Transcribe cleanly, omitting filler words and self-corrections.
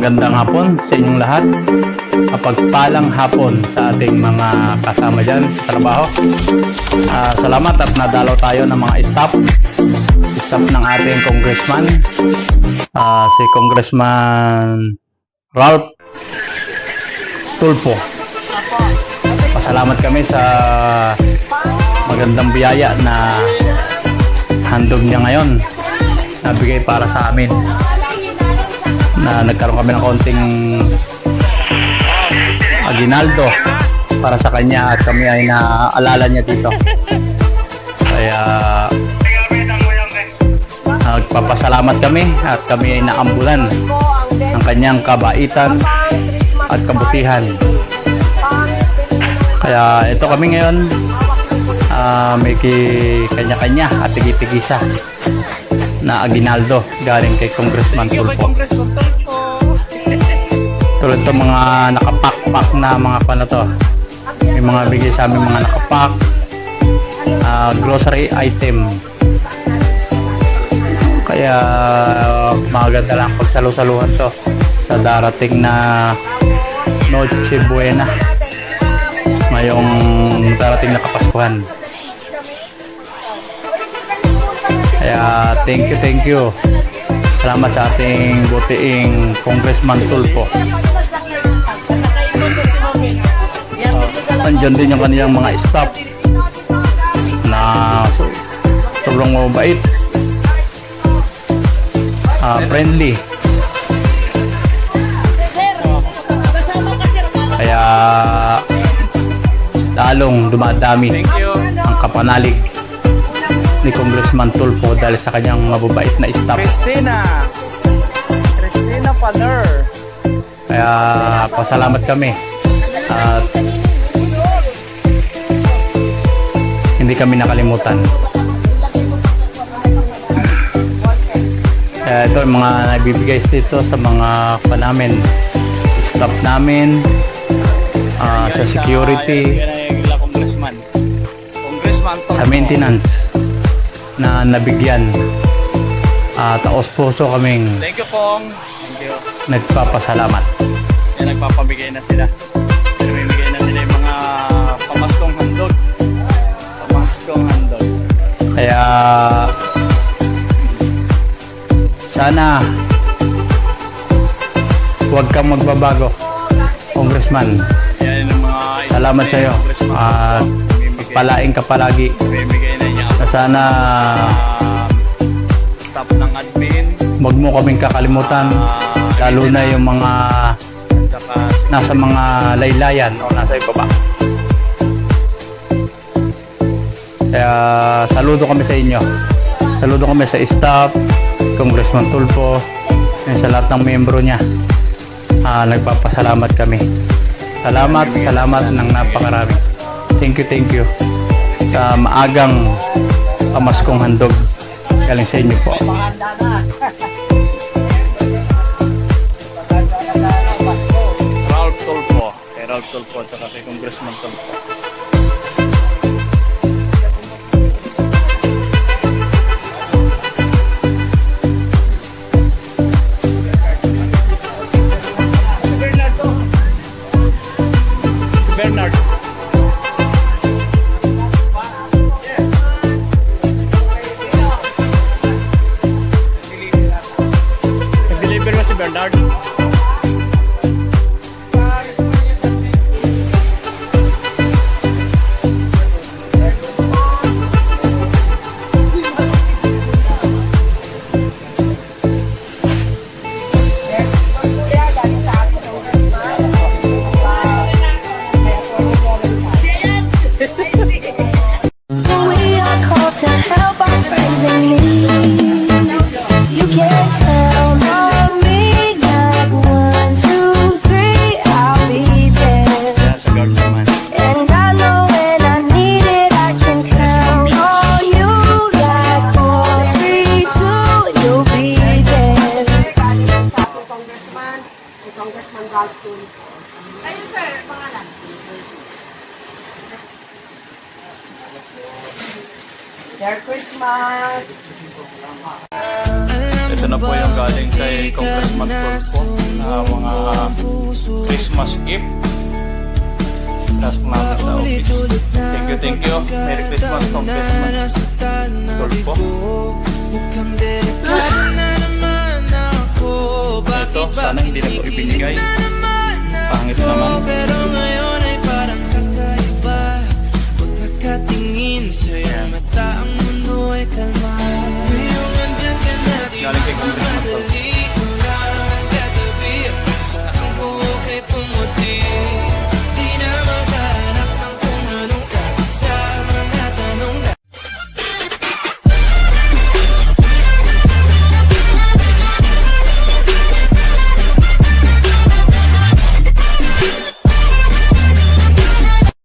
Magandang hapon sa inyong lahat. Kapagpalang hapon sa ating mga kasama dyan sa trabaho. Salamat at nadalaw tayo ng mga staff ng ating congressman. Si Congressman Ralph Tulfo. Pasalamat kami sa magandang biyaya na handog niya ngayon. Nabigay para sa amin. Na nagkaroon kami ng konting aginaldo para sa kanya at kami ay naaalala niya dito. Kaya nagpapasalamat kami at kami ay naambulan ng kanyang kabaitan at kabutihan. Kaya ito kami ngayon, may kanya-kanya at tigi-tigisa na aginaldo galing kay Congressman Tulfo. Tulad ito mga nakapak-pak na mga ano to. May mga bigay sa amin mga nakapak grocery item. Kaya maganda lang pagsalu-saluhan to sa darating na Noche Buena, mayong darating na Kapaskuhan. Kaya thank you. Salamat sa ating butiing Congressman Tulfo. Andyan din yung kanilang mga staff na sobrang mabait, friendly. Kaya lalong dumadami ang kapanalig ni Congressman Tulfo dahil sa kanyang mababait na staff. Christina Paner. Kaya pasalamat kami at hindi kami nakalimutan. Kaya ito yung mga nabibigay dito sa mga namin, staff namin, sa security, sa maintenance na nabigyan. Taos puso kaming Thank you, Pong. Thank you. nagpapasalamat. Yan, nagpapabigay na sila. Namimigay na sila yung mga pamaskong handog. Pamaskong handog. Kaya sana huwag kang magbabago, Congressman. Yan yung mga Salamat sa iyo at palaing ka palagi. namimigay na niya Na sana staff ng admin. huwag mo kaming kakalimutan, lalo na yung mga Tsaka nasa mga laylayan o nasa ibaba. Kaya saludo kami sa inyo. Saludo kami sa staff, Congressman Tulfo, at sa lahat ng miyembro niya. Nagpapasalamat kami. Salamat ng napakarami. Thank you sa maagang pamaskong handog galing sa inyo po. Ralph Tulfo. Kay Ralph Tulfo at saka kay Congressman Tulfo. Bernard. Nag-deliver mo si Bernard. We are called to help our friends in need. You can count on me, not 1, 2, 3, I'll be there. Kaya sa guard naman. And I know when I need it, I can count on you. Like 4, 3, 2, you'll be there. Congressman Ralph Tulfo. Ayun sir, pangalan. Merry Christmas! Ito na po yung galing kay Congressman Tulfo na mga Christmas gift. Pinasok namin sa office. Thank you. Merry Christmas, Congressman Tulfo. Ito, sana hindi na po ibinigay. Pangit naman.